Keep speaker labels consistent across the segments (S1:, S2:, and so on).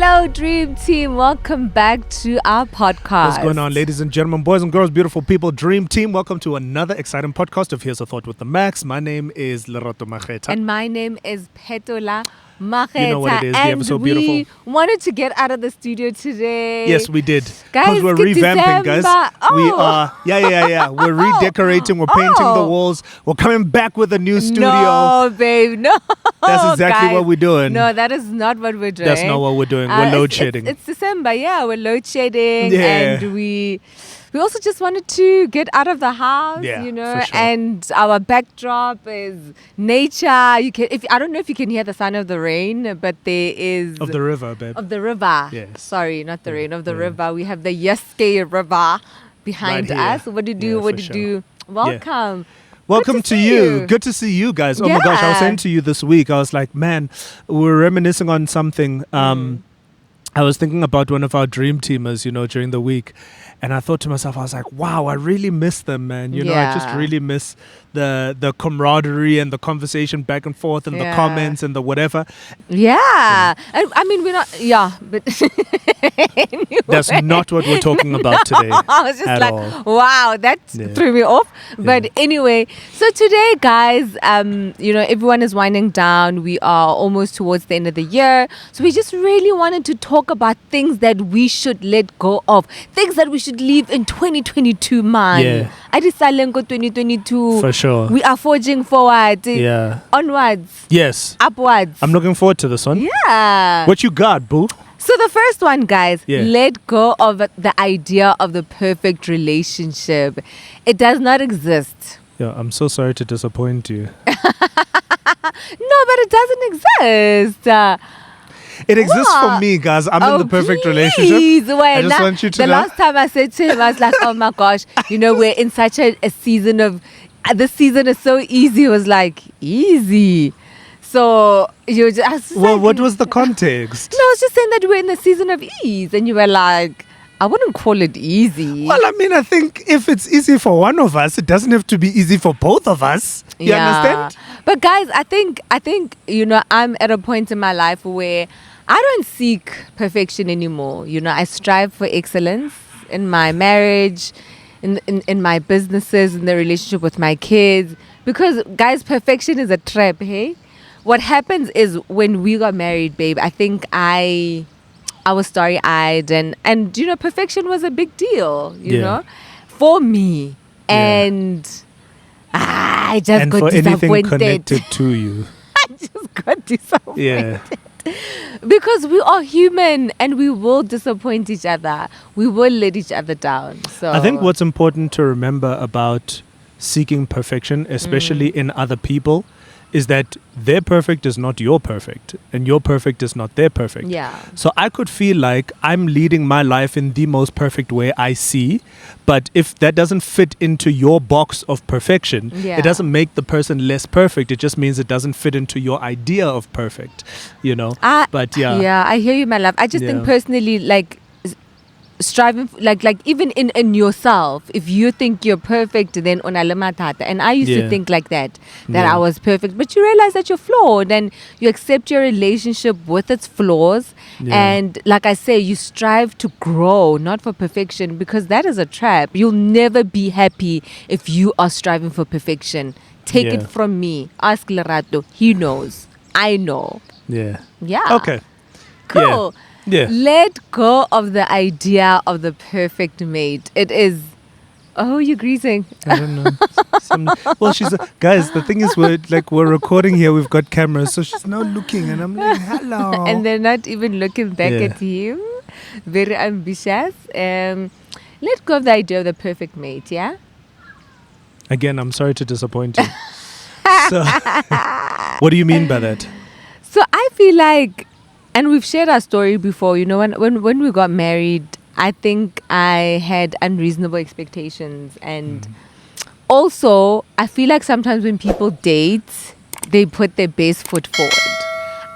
S1: Hello, Dream Team. Welcome back to our podcast.
S2: What's going on, ladies and gentlemen, boys and girls, beautiful people, Dream Team? Welcome to another exciting podcast of Here's a Thought with the Max. My name is Lerato Mageta.
S1: And my name is Petola Mageta.
S2: You know what it is, the
S1: and
S2: ever so
S1: we
S2: beautiful.
S1: wanted to get out of the studio today.
S2: Yes, we did.
S1: Guys,
S2: Because we're
S1: good
S2: revamping,
S1: December.
S2: guys.
S1: Oh.
S2: We are, yeah. We're redecorating, we're painting the walls. We're coming back with a new studio.
S1: No, babe, no.
S2: That's exactly
S1: Guys,
S2: what we're doing.
S1: No, that is not what we're doing.
S2: That's not what we're doing. We're load shedding.
S1: It's December, yeah. We're load shedding.
S2: Yeah.
S1: And we also just wanted to get out of the house,
S2: Yeah,
S1: you know.
S2: for sure.
S1: And our backdrop is nature. You can, I don't know if you can hear the sound of the rain, but there is
S2: Of the river, babe.
S1: of the river.
S2: Yes.
S1: Sorry, not the rain, of the
S2: Yeah.
S1: river. We have the Yeske River behind
S2: Right here.
S1: us. What do you do?
S2: Yeah,
S1: What
S2: for
S1: do you
S2: sure.
S1: do? Welcome.
S2: Welcome
S1: Good to
S2: to
S1: see
S2: you.
S1: you.
S2: Good to see you guys. Oh my gosh, I was
S1: Yeah.
S2: saying to you this week, I was like, man, we're reminiscing on something. I was thinking about one of our dream teamers, you know, during the week. And I thought to myself, I was like, wow, I really miss them, man. You know, I just
S1: Yeah.
S2: really miss the camaraderie and the conversation back and forth and the
S1: Yeah.
S2: comments and the whatever.
S1: Yeah. And, I mean, we're not, yeah, but anyway.
S2: That's not what we're talking about today.
S1: I was just
S2: at
S1: like,
S2: all.
S1: wow, that
S2: Yeah.
S1: threw me off. But
S2: Yeah.
S1: anyway, so today, guys, you know, everyone is winding down. We are almost towards the end of the year. So we just really wanted to talk about things that we should let go of, things that we should leave in 2022, man.
S2: Yeah.
S1: I decided 2022.
S2: For sure.
S1: We are forging forward.
S2: Yeah.
S1: Onwards.
S2: Yes.
S1: Upwards.
S2: I'm looking forward to this one.
S1: Yeah.
S2: What you got, boo?
S1: So the first one, guys,
S2: Yeah.
S1: let go of the idea of the perfect relationship. It does not exist.
S2: Yeah, I'm so sorry to disappoint you.
S1: No, but it doesn't exist.
S2: It exists
S1: What?
S2: for me, guys. I'm in the perfect relationship.
S1: Please, wait,
S2: I just want you to
S1: the
S2: know.
S1: last time I said to him, I was like, oh my gosh, you know, we're in such a season of, this season is so easy. It was like, easy. So you just,
S2: Well, what was the context?
S1: No, I was just saying that we're in the season of ease. And you were like, I wouldn't call it easy.
S2: Well, I mean, I think if it's easy for one of us, it doesn't have to be easy for both of us. You understand?
S1: But guys, I think you know, I'm at a point in my life where I don't seek perfection anymore. You know, I strive for excellence in my marriage, in my businesses, in the relationship with my kids. Because guys, perfection is a trap, hey? What happens is when we got married, babe, I think I was starry-eyed and you know, perfection was a big deal, you
S2: Yeah.
S1: know, for me. And I just
S2: And
S1: got
S2: for anything
S1: disappointed.
S2: connected to you.
S1: I just got disappointed.
S2: Yeah.
S1: Because we are human and we will disappoint each other. We will let each other down. So
S2: I think what's important to remember about seeking perfection, especially in other people, is that their perfect is not your perfect and your perfect is not their perfect.
S1: Yeah.
S2: So I could feel like I'm leading my life in the most perfect way I see, but if that doesn't fit into your box of perfection,
S1: Yeah.
S2: it doesn't make the person less perfect. It just means it doesn't fit into your idea of perfect, you know? But yeah.
S1: Yeah, I hear you, my love. I just think
S2: Yeah.
S1: personally, like, striving like even in yourself, if you think you're perfect, then unalamatata. And I used to
S2: Yeah.
S1: think like that
S2: Yeah.
S1: I was perfect, but you realize that you're flawed and you accept your relationship with its flaws.
S2: Yeah.
S1: And like I say, you strive to grow, not for perfection, because that is a trap. You'll never be happy if you are striving for perfection. Take it
S2: Yeah.
S1: from me. Ask Lerato. He knows. I know.
S2: Yeah.
S1: Yeah.
S2: Okay.
S1: Cool.
S2: Yeah.
S1: Let go of the idea of the perfect mate. It is. Oh, you're greasing.
S2: I don't know. Well, guys, the thing is, we're recording here. We've got cameras, so she's now looking, and I'm like, hello.
S1: And they're not even looking back
S2: Yeah.
S1: at him. Very ambitious. Let go of the idea of the perfect mate, yeah?
S2: Again, I'm sorry to disappoint you. So, what do you mean by that?
S1: So I feel like, and we've shared our story before, you know, when we got married, I think I had unreasonable expectations. And also, I feel like sometimes when people date, they put their best foot forward.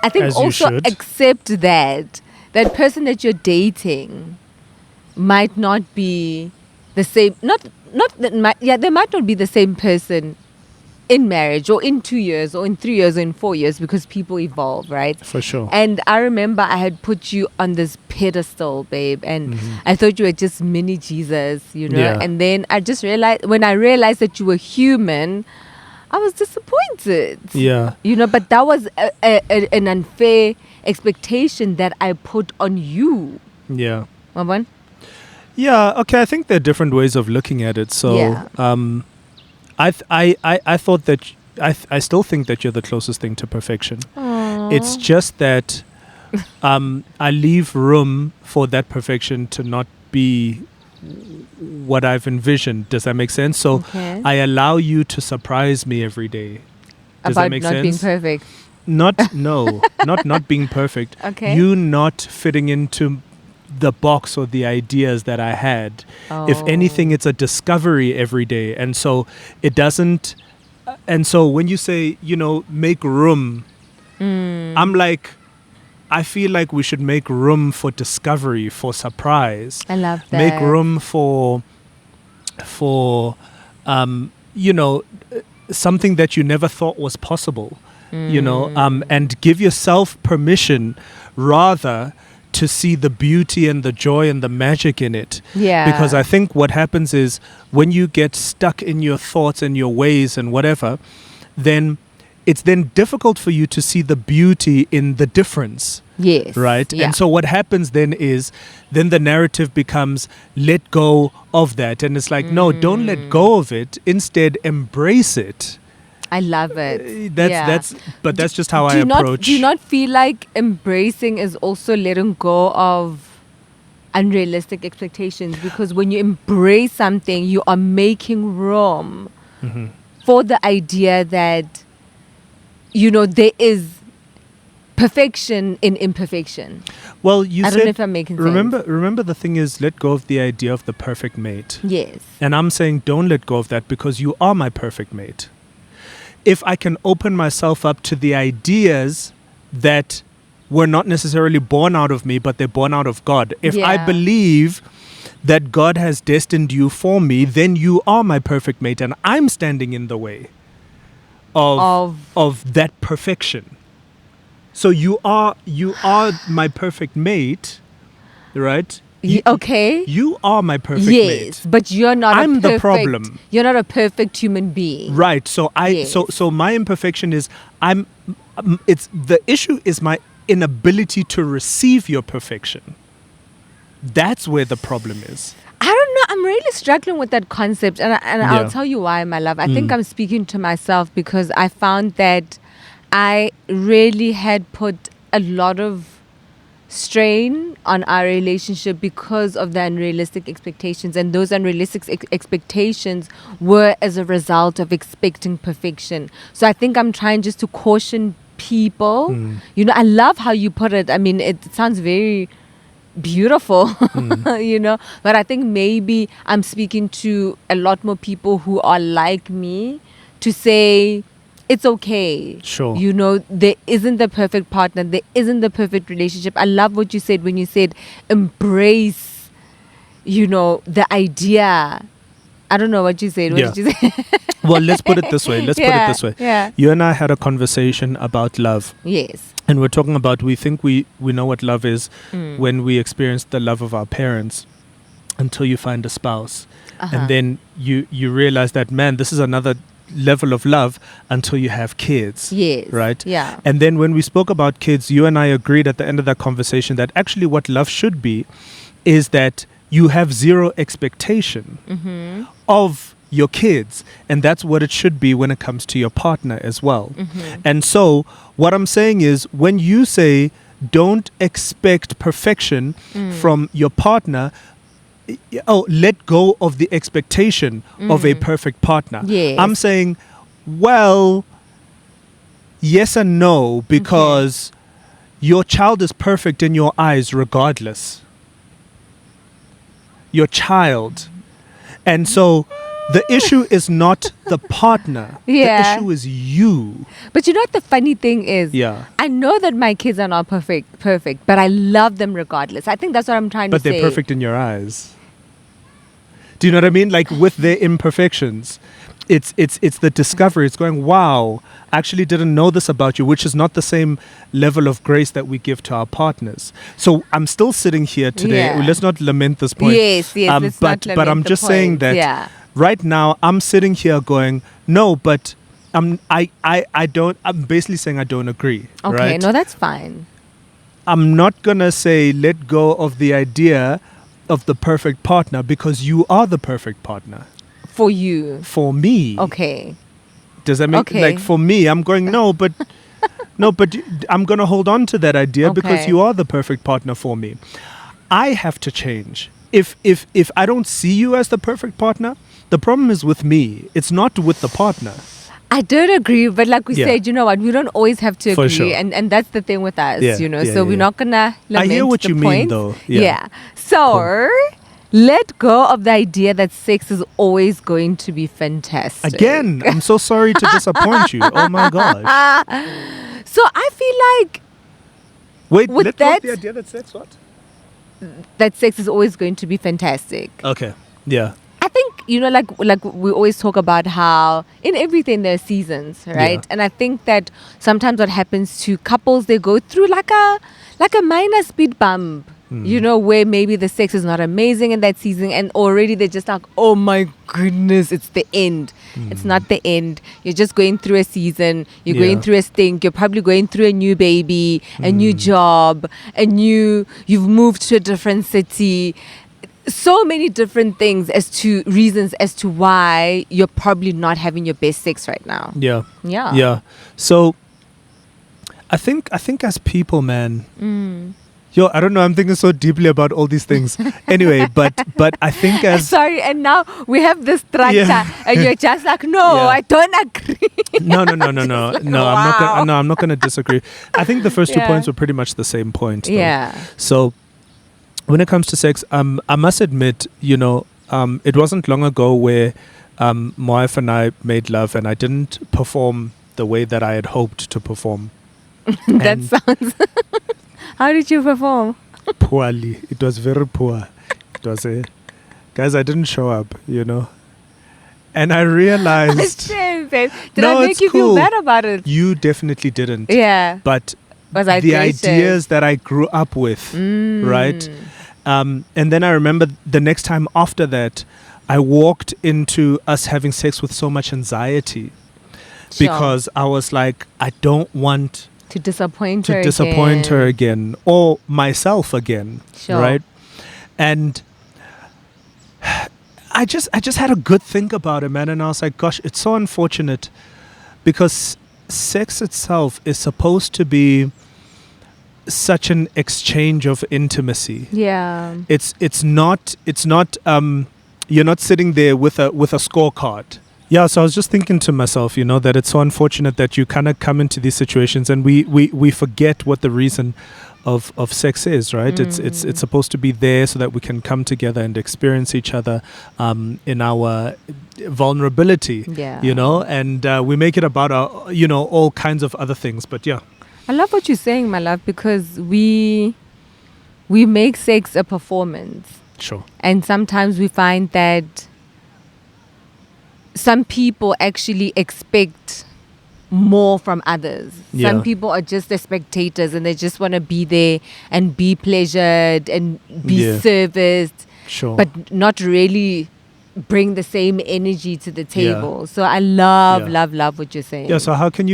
S1: I think
S2: As you
S1: also
S2: should.
S1: accept that person that you're dating might not be the same, they might not be the same person in marriage or in 2 years or in 3 years or in 4 years, because people evolve, right?
S2: For sure.
S1: And I remember I had put you on this pedestal, babe, and
S2: Mhm.
S1: I thought you were just mini Jesus, you know.
S2: Yeah.
S1: And then I just realized, when I realized that you were human, I was disappointed.
S2: Yeah.
S1: You know, but that was an unfair expectation that I put on you.
S2: Yeah.
S1: Maban?
S2: Yeah. Okay. I think there are different ways of looking at it. So,
S1: Yeah.
S2: I thought that I still think that you're the closest thing to perfection. It's just that I leave room for that perfection to not be what I've envisioned. Does that make sense? So
S1: Okay.
S2: I allow you to surprise me every day. Does
S1: About
S2: that make
S1: not
S2: sense?
S1: being perfect.
S2: Not being perfect.
S1: Okay.
S2: You not fitting into the box or the ideas that I had. If anything, it's a discovery every day. And so it doesn't. And so when you say, make room, I'm like, I feel like we should make room for discovery, for surprise.
S1: I love that.
S2: Make room for something that you never thought was possible. And give yourself permission rather to see the beauty and the joy and the magic in it.
S1: Yeah.
S2: Because I think what happens is when you get stuck in your thoughts and your ways and whatever, then it's then difficult for you to see the beauty in the difference.
S1: Yes.
S2: Right?
S1: Yeah.
S2: And so what happens then is then the narrative becomes let go of that. And it's like, no, don't let go of it. Instead, embrace it.
S1: I love it.
S2: That's just how I approach.
S1: Do you not feel like embracing is also letting go of unrealistic expectations? Because when you embrace something, you are making room for the idea that, there is perfection in imperfection.
S2: Well, you
S1: I
S2: said,
S1: don't know if I'm making sense.
S2: Remember the thing is, let go of the idea of the perfect mate.
S1: Yes.
S2: And I'm saying don't let go of that because you are my perfect mate. If I can open myself up to the ideas that were not necessarily born out of me, but they're born out of God. If I
S1: Yeah.
S2: believe that God has destined you for me, then you are my perfect mate, and I'm standing in the way of that perfection. So you are my perfect mate, right?
S1: Okay.
S2: You are my perfect
S1: Yes,
S2: mate.
S1: but you're not.
S2: I'm the problem.
S1: You're not a perfect human being.
S2: Right. So
S1: Yes.
S2: so my imperfection is it's the issue is my inability to receive your perfection. That's where the problem is.
S1: I don't know. I'm really struggling with that concept, and
S2: Yeah.
S1: I'll tell you why, my love. I think I'm speaking to myself because I found that I really had put a lot of strain on our relationship because of the unrealistic expectations, and those unrealistic expectations were as a result of expecting perfection. So I think I'm trying just to caution people. I love how you put it. I mean, it sounds very beautiful, but I think maybe I'm speaking to a lot more people who are like me to say it's okay.
S2: Sure.
S1: There isn't the perfect partner. There isn't the perfect relationship. I love what you said when you said embrace, the idea. I don't know what you said. What
S2: Yeah.
S1: did you say?
S2: Well, let's put it this way.
S1: Yeah.
S2: You and I had a conversation about love.
S1: Yes.
S2: And we're talking about we think we know what love is when we experience the love of our parents until you find a spouse. And then you realize that, man, this is another level of love until you have kids.
S1: Yes.
S2: Right?
S1: Yeah.
S2: And then when we spoke about kids, you and I agreed at the end of that conversation that actually what love should be is that you have zero expectation of your kids. And that's what it should be when it comes to your partner as well. And so what I'm saying is when you say don't expect perfection from your partner, let go of the expectation of a perfect partner.
S1: Yes.
S2: I'm saying, well, yes and no, because your child is perfect in your eyes regardless. Your child. And so the issue is not the partner.
S1: Yeah.
S2: The issue is you.
S1: But you know what the funny thing is?
S2: Yeah.
S1: I know that my kids are not perfect, but I love them regardless. I think that's what I'm trying
S2: But
S1: to say.
S2: they're perfect in your eyes. Do you know what I mean? Like with their imperfections. it's the discovery. It's going, wow, I actually didn't know this about you, which is not the same level of grace that we give to our partners. So I'm still sitting here today.
S1: Yeah.
S2: Let's not lament this point.
S1: Yes, let's not
S2: but
S1: lament
S2: I'm
S1: the
S2: just saying
S1: point.
S2: that
S1: Yeah.
S2: right now I'm sitting here going, no, but I don't. I'm basically saying I don't agree.
S1: Okay,
S2: right?
S1: no, that's fine.
S2: I'm not gonna say let go of the idea of the perfect partner, because you are the perfect partner
S1: For you.
S2: for me.
S1: Okay.
S2: Does that make
S1: Okay.
S2: like for me? I'm going no, but I'm gonna hold on to that idea because
S1: Okay.
S2: you are the perfect partner for me. I have to change. If I don't see you as the perfect partner, the problem is with me. It's not with the partner.
S1: I don't agree, but like we
S2: Yeah.
S1: said, you know what? We don't always have to
S2: For
S1: agree,
S2: sure.
S1: and that's the thing with us,
S2: Yeah,
S1: you know.
S2: yeah,
S1: So
S2: yeah,
S1: we're
S2: yeah.
S1: not gonna lament
S2: hear what
S1: the
S2: you mean,
S1: points.
S2: though. Yeah.
S1: So let go of the idea that sex is always going to be fantastic.
S2: Again, I'm so sorry to disappoint you. Oh my gosh.
S1: So I feel like
S2: Wait,
S1: with
S2: let go of
S1: that-
S2: the idea that sex what?
S1: that sex is always going to be fantastic.
S2: Okay. Yeah.
S1: I think, you know, like we always talk about how in everything there are seasons, right?
S2: Yeah.
S1: And I think that sometimes what happens to couples, they go through like a minor speed bump, you know, where maybe the sex is not amazing in that season, and already they're just like, oh my goodness, it's the end. It's not the end. You're just going through a season. You're going
S2: Yeah.
S1: through a stink. You're probably going through a new baby, a new job, you've moved to a different city. So many different things reasons as to why you're probably not having your best sex right now.
S2: Yeah.
S1: Yeah.
S2: Yeah. So I think as people, man. Yo, I don't know. I'm thinking so deeply about all these things. Anyway, but I think as
S1: Sorry, and now we have this structure,
S2: Yeah.
S1: and you're just like, no,
S2: Yeah.
S1: I don't agree.
S2: no.
S1: like,
S2: I'm not
S1: wow.
S2: gonna. No, I'm not gonna disagree. I think the first two
S1: Yeah.
S2: points were pretty much the same point. Though.
S1: Yeah.
S2: So when it comes to sex, I must admit, you know, it wasn't long ago where my wife and I made love, and I didn't perform the way that I had hoped to perform.
S1: That
S2: And
S1: sounds. How did you perform?
S2: poorly. It was very poor. It was guys, I didn't show up, you know. And I realized
S1: Shame, babe. Did
S2: No,
S1: I make
S2: it's
S1: you feel
S2: cool.
S1: bad about it?
S2: you definitely didn't.
S1: Yeah.
S2: But
S1: Was I
S2: the
S1: gracious?
S2: ideas that I grew up with, right? And then I remember the next time after that, I walked into us having sex with so much anxiety
S1: Sure.
S2: because I was like, I don't want
S1: to disappoint
S2: to
S1: her
S2: disappoint
S1: again.
S2: her again or myself again,
S1: Sure.
S2: right? And I just had a good think about it, man, and I was like, gosh, it's so unfortunate because sex itself is supposed to be such an exchange of intimacy.
S1: Yeah.
S2: It's not you're not sitting there with a scorecard. Yeah, so I was just thinking to myself, you know, that it's so unfortunate that you kind of come into these situations and we forget what the reason of sex is, right? It's supposed to be there so that we can come together and experience each other in our vulnerability,
S1: Yeah.
S2: you know, and we make it about our, you know, all kinds of other things. But yeah,
S1: I love what you're saying, my love, because we make sex a performance.
S2: sure.
S1: And sometimes we find that some people actually expect more from others.
S2: Yeah.
S1: Some people are just the spectators and they just want to be there and be pleasured and be
S2: Yeah.
S1: serviced,
S2: Sure.
S1: but not really bring the same energy to the table. So I love what you're saying.
S2: Yeah, so how can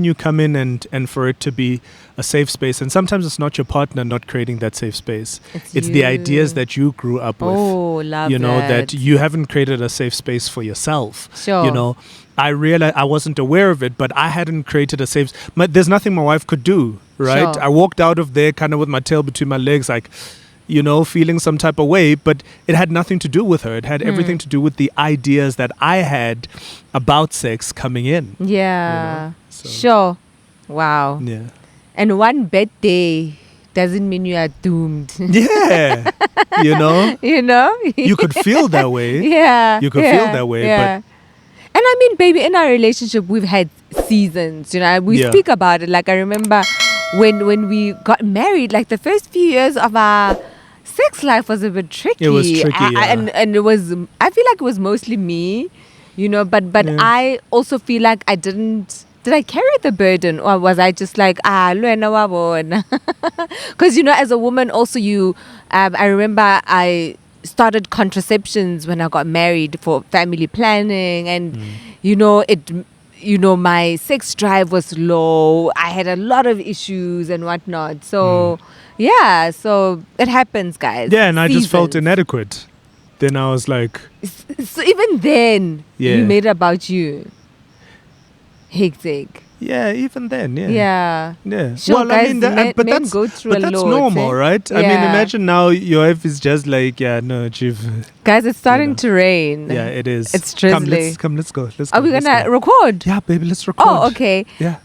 S2: you come in and for it to be a safe space? And sometimes it's not your partner not creating that safe space. It's the
S1: you.
S2: ideas that you grew up with.
S1: Oh, love
S2: you know, that
S1: that
S2: you haven't created a safe space for yourself.
S1: Sure.
S2: You know, I realized I wasn't aware of it, but I hadn't created a safe there's nothing my wife could do, right?
S1: Sure.
S2: I walked out of there kind of with my tail between my legs, like, you know, feeling some type of way, but it had nothing to do with her. It had everything to do with the ideas that I had about sex coming in.
S1: Yeah.
S2: You know, so-
S1: Sure. Wow.
S2: Yeah.
S1: And one bad day doesn't mean you are doomed.
S2: Yeah. You know?
S1: You know?
S2: You could feel that way.
S1: Yeah.
S2: You could feel that way,
S1: yeah. And I mean, baby, in our relationship, we've had seasons, you know, we
S2: Yeah.
S1: speak about it. Like, I remember when we got married, like the first few years of our sex life was a bit tricky.
S2: It was tricky, yeah.
S1: And it was, I feel like it was mostly me but
S2: Yeah.
S1: I also feel like I did I carry the burden, or was I just like, Luena wabo? Because, as a woman also I remember I started contraceptions when I got married for family planning, and, my sex drive was low. I had a lot of issues and whatnot. So, yeah, so it happens, guys.
S2: Yeah, and I just felt
S1: Seasons.
S2: inadequate. Then I was like,
S1: So even then,
S2: Yeah.
S1: you made it about you. Hectic.
S2: yeah, even then, yeah.
S1: Yeah.
S2: Yeah.
S1: Sure,
S2: well,
S1: guys,
S2: I mean, that, but
S1: men
S2: that's
S1: go through
S2: but
S1: a
S2: that's
S1: lot,
S2: normal,
S1: eh?
S2: right? I mean,
S1: Yeah.
S2: imagine now your wife is just like, yeah, no, chief.
S1: Guys, it's starting
S2: know.
S1: to rain.
S2: Yeah, it is.
S1: It's
S2: Come,
S1: drizzly.
S2: let's go. Let's
S1: Are
S2: go.
S1: we
S2: let's
S1: gonna
S2: go.
S1: record?
S2: Yeah, baby, let's record.
S1: Oh, okay.
S2: Yeah.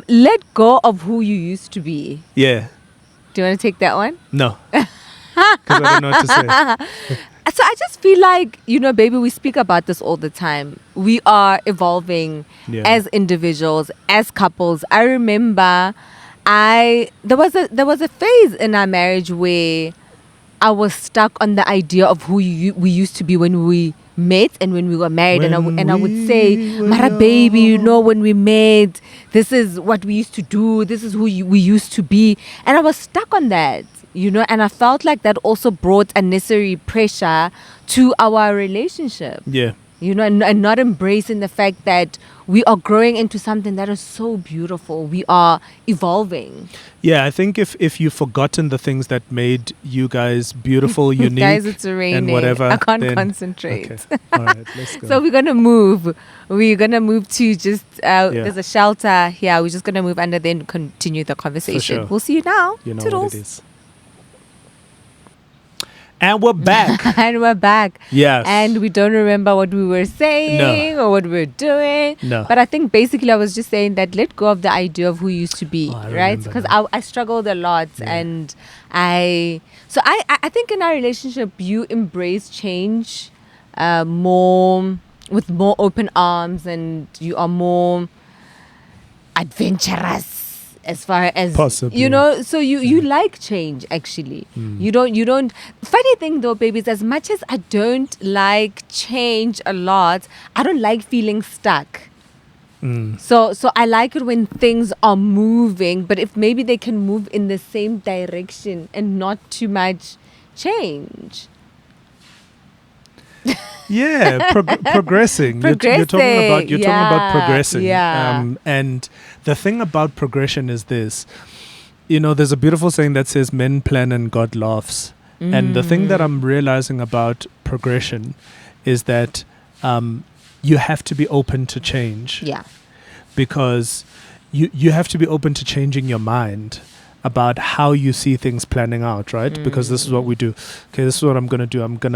S1: Let go of who you used to be.
S2: Yeah.
S1: Do you want to take that one?
S2: No. Because I don't know what to say.
S1: So I just feel like, baby, we speak about this all the time. We are evolving
S2: Yeah.
S1: as individuals, as couples. I remember there was a phase in our marriage where I was stuck on the idea of who we used to be when we met and when we were married, and I would say, Mara baby, when we met, this is what we used to do, this is who we used to be, and I was stuck on that, and I felt like that also brought unnecessary pressure to our relationship.
S2: Yeah.
S1: And not embracing the fact that we are growing into something that is so beautiful. We are evolving.
S2: Yeah, I think if you've forgotten the things that made you guys beautiful, unique,
S1: Guys, it's raining.
S2: and whatever,
S1: I can't
S2: then-
S1: concentrate.
S2: Okay. All right, let's go.
S1: So we're gonna move. We're gonna move to just there's a shelter here. We're just gonna move under, then continue the conversation.
S2: sure.
S1: We'll see you now.
S2: You know
S1: Toodles.
S2: what it is. And we're back.
S1: And we're back.
S2: Yes.
S1: And we don't remember what we were saying or what we were doing.
S2: No.
S1: But I think basically I was just saying that let go of the idea of who you used to be,
S2: Oh, I
S1: right?
S2: remember
S1: Because
S2: now.
S1: I struggled a lot,
S2: Yeah.
S1: and I think in our relationship you embrace change more with more open arms, and you are more adventurous as far as
S2: Possibly.
S1: so you like change actually.
S2: Hmm.
S1: You don't funny thing though, babies, as much as I don't like change a lot, I don't like feeling stuck.
S2: Mm.
S1: So I like it when things are moving, but if maybe they can move in the same direction and not too much change.
S2: Yeah, progressing. You're talking about
S1: Yeah,
S2: progressing.
S1: yeah.
S2: And the thing about progression is this. There's a beautiful saying that says men plan and God laughs. And the thing that I'm realizing about progression is that you have to be open to change.
S1: Yeah.
S2: Because you have to be open to changing your mind about how you see things planning out, right? Because this is what we do. Okay, this is what I'm going to do. I'm going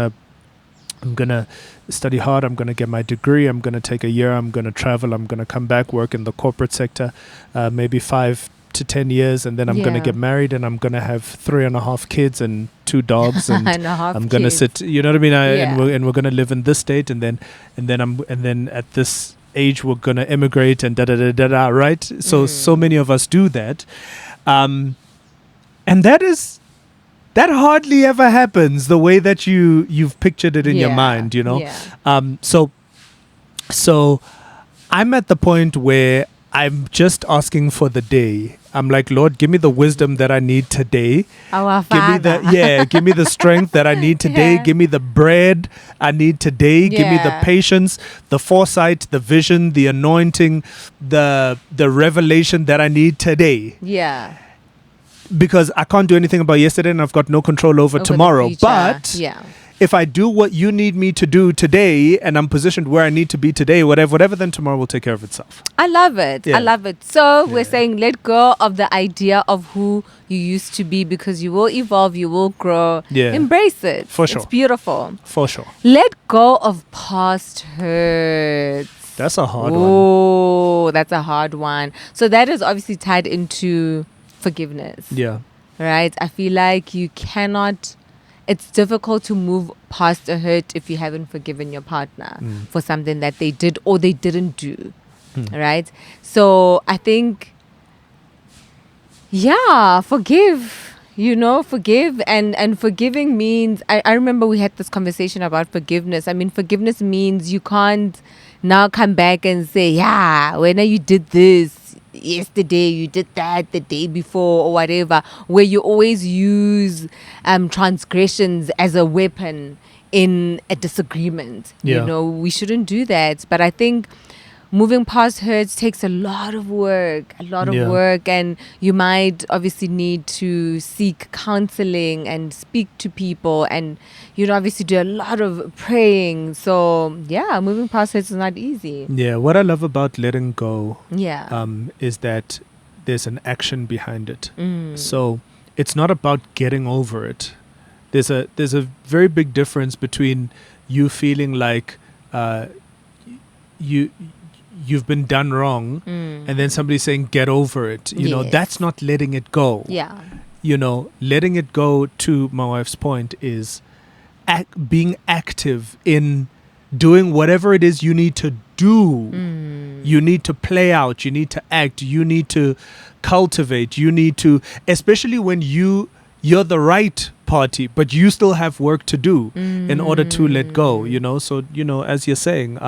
S2: to study hard. I'm going to get my degree. I'm going to take a year. I'm going to travel. I'm going to come back, work in the corporate sector, maybe 5 to 10 years. And then I'm going to
S1: Yeah.
S2: get married, and I'm going to have 3.5 kids and 2 dogs. And
S1: And a half
S2: I'm going to
S1: kids.
S2: sit, you know what I mean?
S1: Yeah.
S2: And we're going to live in this state. And then at this age, we're going to immigrate and da, right? So many of us do that. And that hardly ever happens the way that you've pictured it in your mind,
S1: Yeah.
S2: So I'm at the point where I'm just asking for the day. I'm like, Lord, give me the wisdom that I need today.
S1: Our
S2: Give me
S1: Father.
S2: give me the strength that I need today.
S1: Yeah.
S2: Give me the bread I need today. Give me the
S1: Yeah.
S2: patience, the foresight, the vision, the anointing, the revelation that I need today.
S1: Yeah.
S2: Because I can't do anything about yesterday, and I've got no control over
S1: the
S2: tomorrow.
S1: future.
S2: But
S1: yeah.
S2: if I do what you need me to do today, and I'm positioned where I need to be today, whatever, then tomorrow will take care of itself.
S1: I love it.
S2: Yeah.
S1: I love it. So we're
S2: Yeah.
S1: saying let go of the idea of who you used to be, because you will evolve, you will grow.
S2: Yeah.
S1: Embrace it.
S2: For sure.
S1: It's beautiful.
S2: For sure.
S1: Let go of past hurts.
S2: That's a hard one.
S1: Oh, that's a hard one. So that is obviously tied into forgiveness.
S2: Yeah.
S1: Right? I feel like you cannot, it's difficult to move past a hurt if you haven't forgiven your partner for something that they did or they didn't do. Right? So I think, forgive. Forgive. And forgiving means, I remember we had this conversation about forgiveness. I mean, forgiveness means you can't now come back and say, yeah, when you did this yesterday, you did that the day before, or whatever, where you always use transgressions as a weapon in a disagreement.
S2: Yeah.
S1: You know, we shouldn't do that. But I think moving past hurts takes a lot of work, and you might obviously need to seek counseling and speak to people, and you'd obviously do a lot of praying. So yeah, moving past hurts is not easy.
S2: Yeah, what I love about letting go
S1: Yeah.
S2: is that there's an action behind it.
S1: Mm.
S2: So it's not about getting over it. There's a very big difference between you feeling like you've been done wrong, and then somebody saying get over it. You know,
S1: Yes.
S2: that's not letting it go.
S1: Yeah.
S2: You know, letting it go, to my wife's point, is being active in doing whatever it is you need to do. You need to play out, you need to act, you need to cultivate, you need to, especially when you're the right party, but you still have work to do in order to let go, you know. So, you know, as you're saying,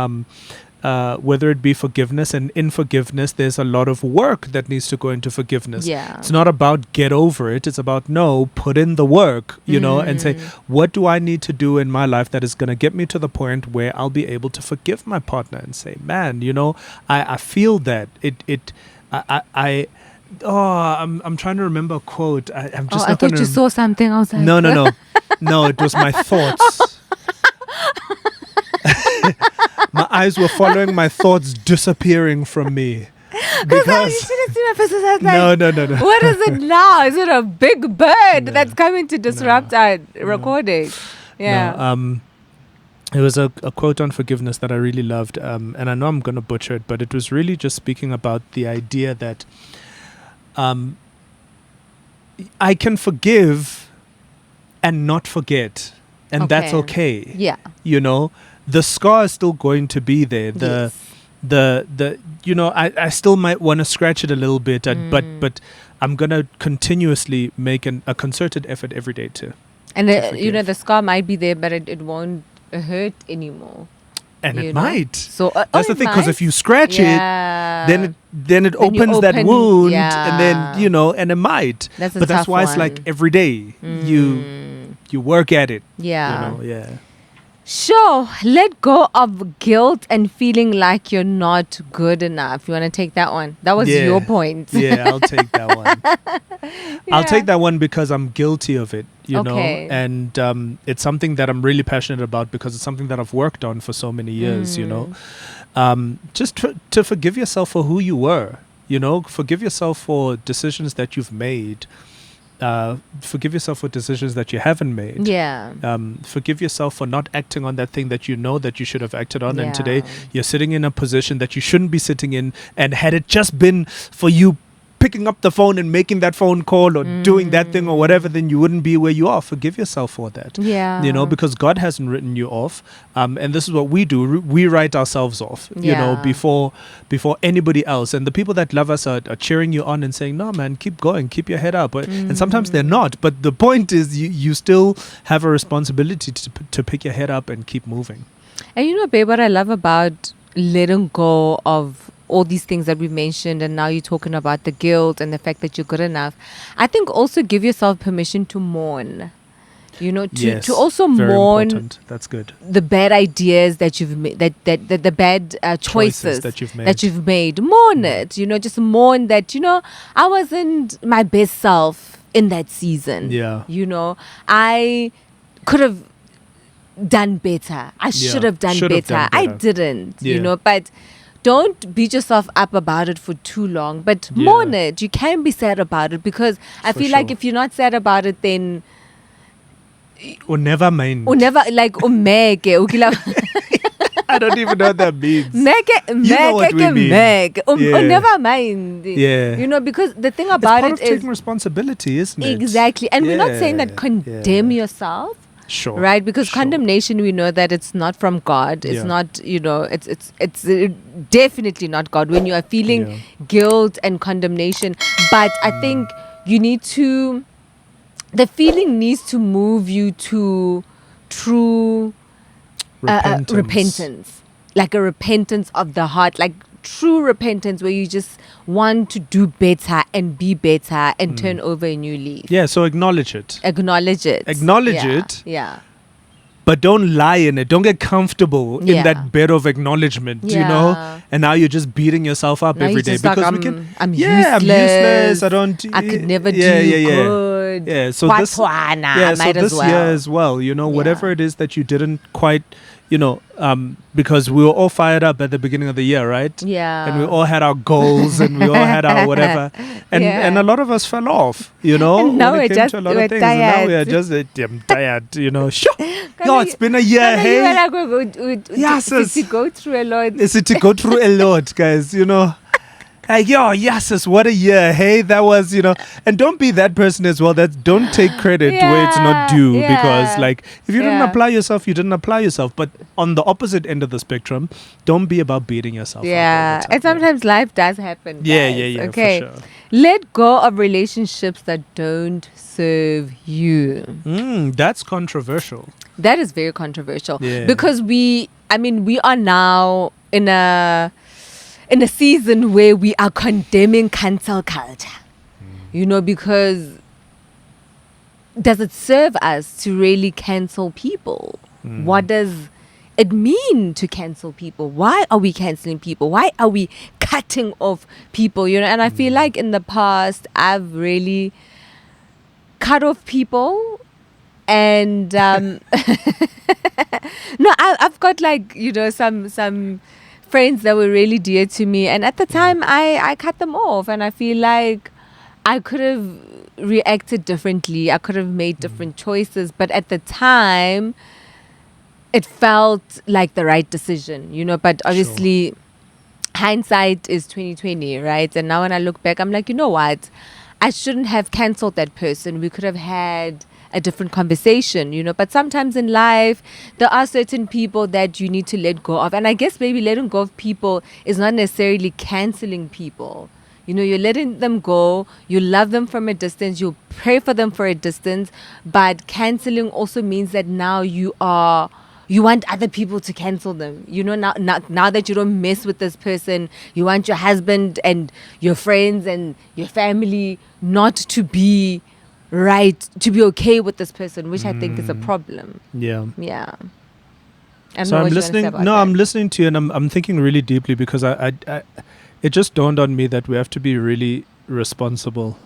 S2: whether it be forgiveness, and in forgiveness there's a lot of work that needs to go into forgiveness.
S1: Yeah.
S2: It's not about get over it, it's about put in the work, you know, and say, what do I need to do in my life that is going to get me to the point where I'll be able to forgive my partner and say, man, you know, I feel that I'm trying to remember a quote. I'm just
S1: I
S2: not
S1: thought
S2: gonna
S1: you saw something. I was like,
S2: no, it was my thoughts. My eyes were following my thoughts disappearing from me.
S1: Because you should have seen my face. I was like,
S2: No.
S1: what is it now? Is it a big bird that's coming to disrupt our recording? Yeah.
S2: No, it was a quote on forgiveness that I really loved, and I know I'm going to butcher it, but it was really just speaking about the idea that I can forgive and not forget, and that's okay.
S1: Yeah.
S2: You know, the scar is still going to be there. The you know, I still might want to scratch it a little bit, but I'm gonna continuously make a concerted effort every day to.
S1: And
S2: forgive.
S1: you know, the scar might be there, but it won't hurt anymore.
S2: And
S1: you
S2: it
S1: know?
S2: might.
S1: So
S2: that's the thing, because if you scratch it, then it
S1: you
S2: opens that
S1: open-
S2: wound,
S1: yeah.
S2: and then, you know, and it might.
S1: That's a
S2: But that's
S1: tough
S2: why it's
S1: one.
S2: like every day you work at it.
S1: Yeah.
S2: You know, yeah.
S1: Sure. Let go of guilt and feeling like you're not good enough. You want to take that one? That was
S2: Yeah.
S1: your point.
S2: Yeah, I'll take that one. I'll take that one because I'm guilty of it, you know,
S1: Okay.
S2: and it's something that I'm really passionate about because it's something that I've worked on for so many years, you know. Just to forgive yourself for who you were, you know, forgive yourself for decisions that you've made. Forgive yourself for decisions that you haven't made.
S1: Yeah.
S2: Forgive yourself for not acting on that thing that you know that you should have acted on.
S1: Yeah.
S2: And today you're sitting in a position that you shouldn't be sitting in. And had it just been for you picking up the phone and making that phone call or doing that thing or whatever, then you wouldn't be where you are. Forgive yourself for that.
S1: Yeah.
S2: You know, because God hasn't written you off. And this is what we do. We write ourselves off, you know,
S1: Yeah.
S2: before anybody else. And the people that love us are cheering you on and saying, no, man, keep going, keep your head up. And sometimes they're not. But the point is you still have a responsibility to pick your head up and keep moving.
S1: And you know, babe, what I love about letting go of all these things that we've mentioned, and now you're talking about the guilt and the fact that you're good enough, I think also give yourself permission to mourn. You know,
S2: Yes,
S1: to also
S2: very
S1: mourn
S2: important. That's good.
S1: the bad ideas that you've made, that the bad choices
S2: that you've made.
S1: that you've made. Mourn it. You know, just mourn that. You know, I wasn't my best self in that season.
S2: Yeah.
S1: You know, I could have done better. I should have done better. I didn't.
S2: Yeah.
S1: You know, but don't beat yourself up about it for too long. But
S2: Yeah.
S1: mourn it. You can be sad about it, because I
S2: For
S1: feel like
S2: sure.
S1: if you're not sad about it, then
S2: Or never mind.
S1: never like umeke ukila.
S2: I don't even know what that means.
S1: Make
S2: You know what we mean. Yeah.
S1: never mind.
S2: Yeah.
S1: You know, because the thing
S2: It's
S1: about
S2: part
S1: it
S2: of
S1: is
S2: taking responsibility, isn't it?
S1: exactly, and we're not saying that
S2: Yeah,
S1: condemn
S2: yeah.
S1: yourself,
S2: Sure.
S1: right? Because
S2: Sure.
S1: condemnation, we know that it's not from God. It's
S2: Yeah.
S1: not, you know, it's definitely not God when you are feeling
S2: Yeah.
S1: guilt and condemnation. But I think you need to, the feeling needs to move you to true repentance. like a repentance of the heart, like true repentance where you just want to do better and be better and turn over a new leaf.
S2: Yeah, so acknowledge it.
S1: Acknowledge it.
S2: Acknowledge
S1: Yeah,
S2: it.
S1: Yeah.
S2: But don't lie in it. Don't get comfortable in
S1: Yeah.
S2: that bed of acknowledgement, you know?
S1: Yeah.
S2: And now you're just beating yourself up
S1: Now
S2: every
S1: you're
S2: day.
S1: just like,
S2: Because
S1: I'm
S2: I'm useless.
S1: I could never do good.
S2: Yeah, so this,
S1: Kwatwana,
S2: so
S1: might
S2: this
S1: as well.
S2: year as well, you know, whatever
S1: Yeah.
S2: it is that you didn't quite, you know, because we were all fired up at the beginning of the year, right?
S1: Yeah.
S2: And we all had our goals and we all had our whatever. And
S1: Yeah.
S2: and a lot of us fell off, you know,
S1: And now
S2: when
S1: we're
S2: it came
S1: just-
S2: to a lot
S1: we're
S2: of things. And now we are
S1: tired.
S2: just damn tired, you know. Sure. Yo, it's been a year, hey. Yes,
S1: To go through a lot.
S2: Is it to go through a lot, guys, you know? Like, yo, yes, what a year. Hey, that was, you know, and don't be that person as well. Don't take credit where it's not due, because, like, if you didn't
S1: Yeah.
S2: apply yourself, you didn't apply yourself. But on the opposite end of the spectrum, don't be about beating yourself up all
S1: Yeah.
S2: the time.
S1: And sometimes life does happen.
S2: Yeah,
S1: guys,
S2: yeah, yeah,
S1: Okay.
S2: for sure.
S1: Let go of relationships that don't serve you.
S2: That's controversial.
S1: That is very controversial.
S2: Yeah.
S1: Because we are now in a season where we are condemning cancel culture. You know, because does it serve us to really cancel people? What does it mean to cancel people? Why are we canceling people? Why are we cutting off people? You know, and I feel like in the past I've really cut off people. And no, I've got, like, you know, some friends that were really dear to me, and at the time I cut them off, and I feel like I could have reacted differently. I could have made different choices, but at the time it felt like the right decision, you know. But obviously hindsight is 2020, right? And now when I look back, I'm like, you know what? I shouldn't have cancelled that person. We could have had a different conversation, you know. But sometimes in life, there are certain people that you need to let go of. And I guess maybe letting go of people is not necessarily cancelling people. You know, you're letting them go. You love them from a distance. You pray for them for a distance. But cancelling also means that now you want other people to cancel them. You know, now that you don't mess with this person, you want your husband and your friends and your family not to be right, to be okay with this person, which I think is a problem.
S2: Yeah.
S1: Yeah. I don't
S2: So
S1: know
S2: I'm
S1: what you wanna say
S2: listening.
S1: about
S2: No,
S1: that.
S2: I'm listening to you, and I'm thinking really deeply, because I it just dawned on me that we have to be really responsible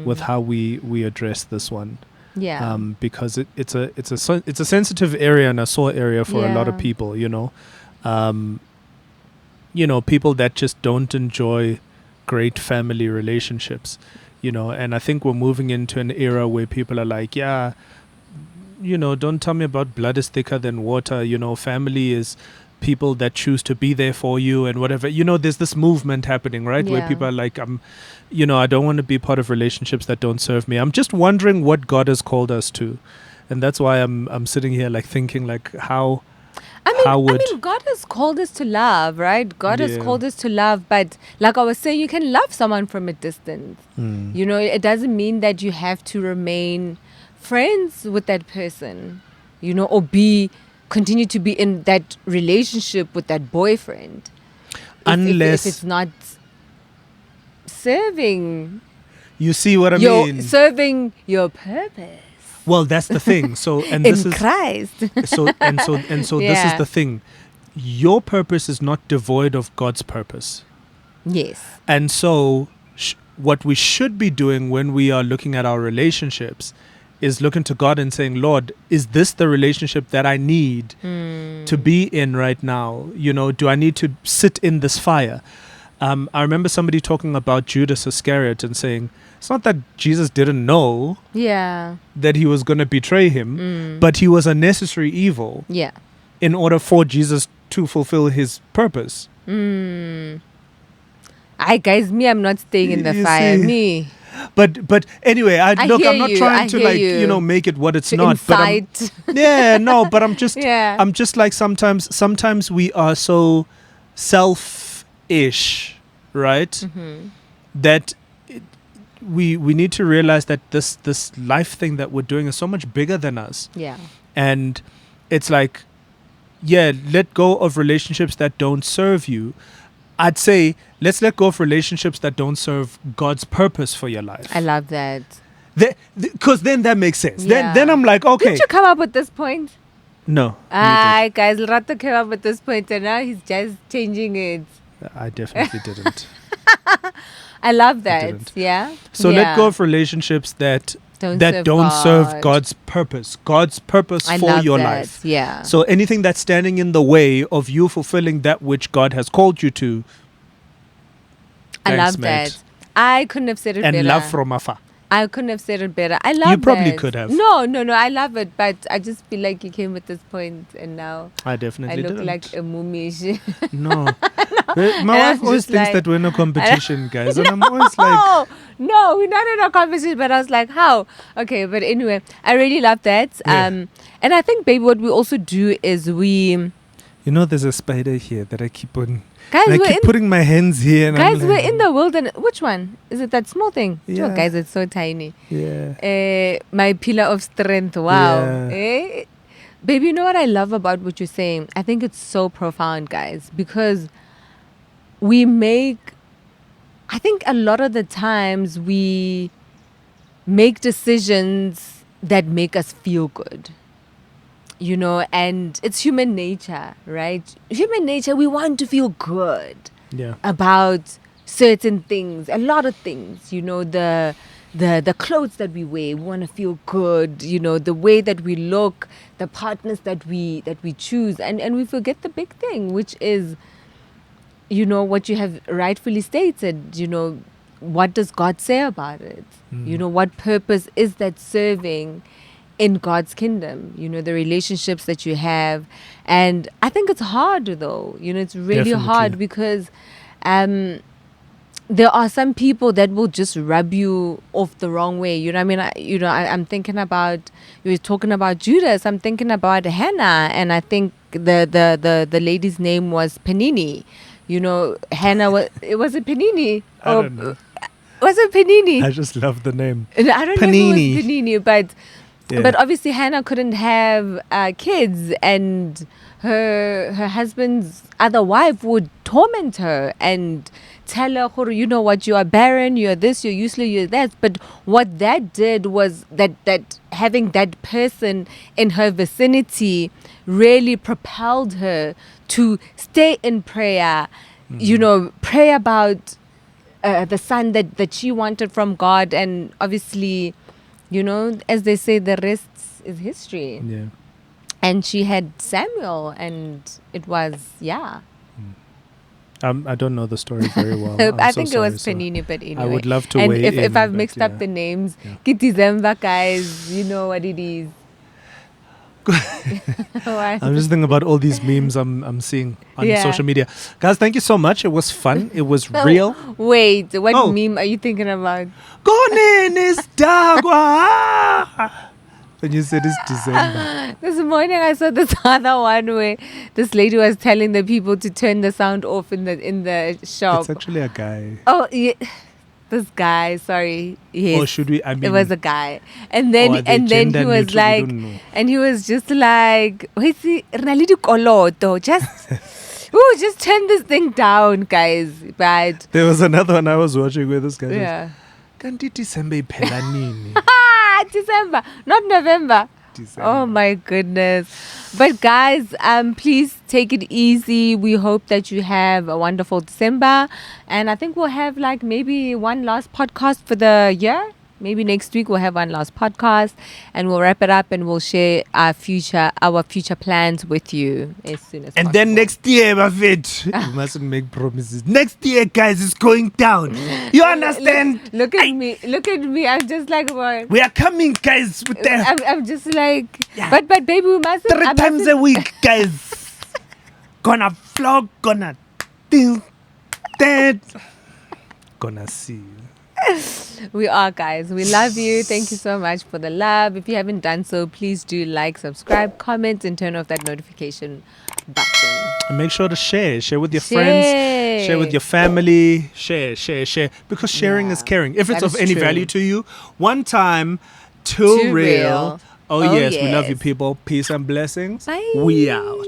S2: with how we address this one.
S1: Yeah.
S2: Because it's a sensitive area and a sore area for a lot of
S1: Yeah.
S2: people, you know. People that just don't enjoy great family relationships, you know. And I think we're moving into an era where people are like, yeah, you know, don't tell me about blood is thicker than water. You know, family is people that choose to be there for you and whatever. You know, there's this movement happening, right? Where
S1: Yeah.
S2: people are like, I don't want to be part of relationships that don't serve me. I'm just wondering what God has called us to. And that's why I'm sitting here like thinking like how
S1: God has called us to love, right? God has
S2: Yeah.
S1: called us to love, but like I was saying, you can love someone from a distance. You know, it doesn't mean that you have to remain friends with that person, you know, or continue to be in that relationship with that boyfriend. If it's not serving
S2: you see what I mean.
S1: serving your purpose
S2: Well, that's the thing. So and
S1: in
S2: this is
S1: Christ.
S2: so this is
S1: Yeah.
S2: the thing. Your purpose is not devoid of God's purpose.
S1: Yes.
S2: And so what we should be doing when we are looking at our relationships is looking to God and saying, Lord, is this the relationship that I need to be in right now? You know, do I need to sit in this fire? I remember somebody talking about Judas Iscariot and saying, it's not that Jesus didn't know
S1: Yeah.
S2: that he was going to betray him, but he was a necessary evil
S1: Yeah.
S2: in order for Jesus to fulfill his purpose.
S1: Guys, I'm not staying in the
S2: You
S1: fire.
S2: see?
S1: Me.
S2: But anyway,
S1: I
S2: look,
S1: hear
S2: I'm not
S1: you,
S2: trying
S1: I
S2: to
S1: hear
S2: like,
S1: you.
S2: make it what it's
S1: To
S2: not.
S1: incite.
S2: But I'm just
S1: Yeah.
S2: I'm just like sometimes we are so selfish, right?
S1: Mm-hmm.
S2: That we need to realize that this life thing that we're doing is so much bigger than us.
S1: Yeah.
S2: And it's like, let go of relationships that don't serve you. I'd say let's let go of relationships that don't serve God's purpose for your life.
S1: I love that.
S2: Because then that makes sense.
S1: Yeah.
S2: Then I'm like, okay.
S1: Did you come up with this point?
S2: No.
S1: Ah, guys, Rato came up with this point and now he's just changing it.
S2: I definitely didn't.
S1: I love that.
S2: didn't.
S1: Yeah.
S2: So
S1: Yeah.
S2: let go of relationships that
S1: Don't
S2: serve
S1: God.
S2: God's purpose
S1: I
S2: for
S1: love
S2: your
S1: that.
S2: life.
S1: Yeah.
S2: So anything that's standing in the way of you fulfilling that which God has called you to.
S1: I
S2: Thanks,
S1: love
S2: mate.
S1: that. I couldn't have said it
S2: And
S1: better.
S2: love from afar.
S1: I couldn't have said it better. I love
S2: You probably
S1: that.
S2: could have.
S1: No. I love it, but I just feel like you came with this point and now
S2: I
S1: I
S2: definitely
S1: look
S2: didn't.
S1: like a mumish.
S2: No. My
S1: And
S2: wife
S1: I'm
S2: always
S1: just
S2: thinks
S1: like-
S2: that we're in a competition, guys. And I'm always like,
S1: No, we're not in a conversation, but I was like, how? Okay, but anyway, I really love that.
S2: Yeah.
S1: And I think, baby, what we also do is we...
S2: there's a spider here that I keep on.
S1: Guys,
S2: And I
S1: we're
S2: keep
S1: in...
S2: putting my hands here. And
S1: Guys,
S2: I'm
S1: we're
S2: like,
S1: in the wilderness. Which one? Is it that small thing?
S2: Yeah.
S1: Oh, guys, it's so tiny.
S2: Yeah.
S1: My pillar of strength. Wow.
S2: Yeah.
S1: Baby, you know what I love about what you're saying? I think it's so profound, guys, because I think a lot of the times we make decisions that make us feel good. And it's human nature, right? Human nature, we want to feel good
S2: Yeah.
S1: about certain things, a lot of things, the clothes that we wear, we want to feel good, the way that we look, the partners that we choose, and we forget the big thing, which is, what you have rightfully stated, what does God say about it? What purpose is that serving in God's kingdom, the relationships that you have. And I think it's hard though, it's really
S2: Definitely.
S1: hard because there are some people that will just rub you off the wrong way. You know what I mean? I'm thinking about, you were talking about Judas, I'm thinking about Hannah, and I think the lady's name was Panini. Hannah was it Panini?
S2: I don't know.
S1: Was it Panini?
S2: I just love the name.
S1: I don't know
S2: Panini.
S1: if it was Panini, but
S2: Yeah.
S1: but obviously Hannah couldn't have kids, and her husband's other wife would torment her and tell her, you know what, you are barren, you're this, you're useless, you're that. But what that did was that having that person in her vicinity really propelled her to stay in prayer, pray about the son that she wanted from God. And obviously, as they say, the rest is history.
S2: Yeah.
S1: And she had Samuel, and it was, yeah.
S2: I don't know the story very well.
S1: I
S2: I'm
S1: think
S2: so
S1: it was
S2: sorry,
S1: Panini, but anyway.
S2: I would love to
S1: and
S2: weigh
S1: if
S2: in,
S1: I've
S2: but
S1: mixed up
S2: yeah.
S1: the names,
S2: Yeah.
S1: get December, guys, you know what it is. Why?
S2: I'm just thinking about all these memes I'm seeing on
S1: Yeah.
S2: social media. Guys, thank you so much. It was fun. It was real.
S1: Wait, what
S2: Oh.
S1: meme are you thinking about?
S2: Gone is dagwa. When you said it's December.
S1: This morning I saw this other one where this lady was telling the people to turn the sound off in the shop.
S2: It's actually a guy.
S1: Oh, yeah. This guy, sorry. Yes.
S2: Or should we? I mean,
S1: It was a guy. And then
S2: or are they
S1: and then he
S2: gender
S1: was
S2: neutral? We
S1: like,
S2: don't know.
S1: and he was just like, just turn this thing down, guys. But
S2: There was another one I was watching where this guy says,
S1: yeah.
S2: Kanti December iphela nini?"
S1: December, not November.
S2: December.
S1: Oh my goodness. But guys, please take it easy. We hope that you have a wonderful December. And I think we'll have like maybe one last podcast for the year. Maybe next week we'll have one last podcast and we'll wrap it up and we'll share our future plans with you as soon as
S2: And
S1: possible.
S2: then next year, Buffett, you mustn't make promises. Next year, guys, it's going down. You understand?
S1: Look at me. I'm just like, what?
S2: We are coming, guys, with the
S1: I'm just like,
S2: Yeah.
S1: but baby, we mustn't.
S2: 3 times a week, guys. Gonna vlog, gonna do that. Gonna see you.
S1: We are, guys. We love you. Thank you so much for the love. If you haven't done so, please do like, subscribe, comment, and turn off that notification button.
S2: And make sure to share. Share with your friends. Share with your family. Share. Because sharing is
S1: Yeah,
S2: caring. If it's
S1: that
S2: of
S1: is
S2: any
S1: true.
S2: value to you, one time, too
S1: Too
S2: real.
S1: real.
S2: Oh,
S1: Oh,
S2: yes. We love you,
S1: yes.
S2: people. Peace and blessings.
S1: Bye.
S2: We out.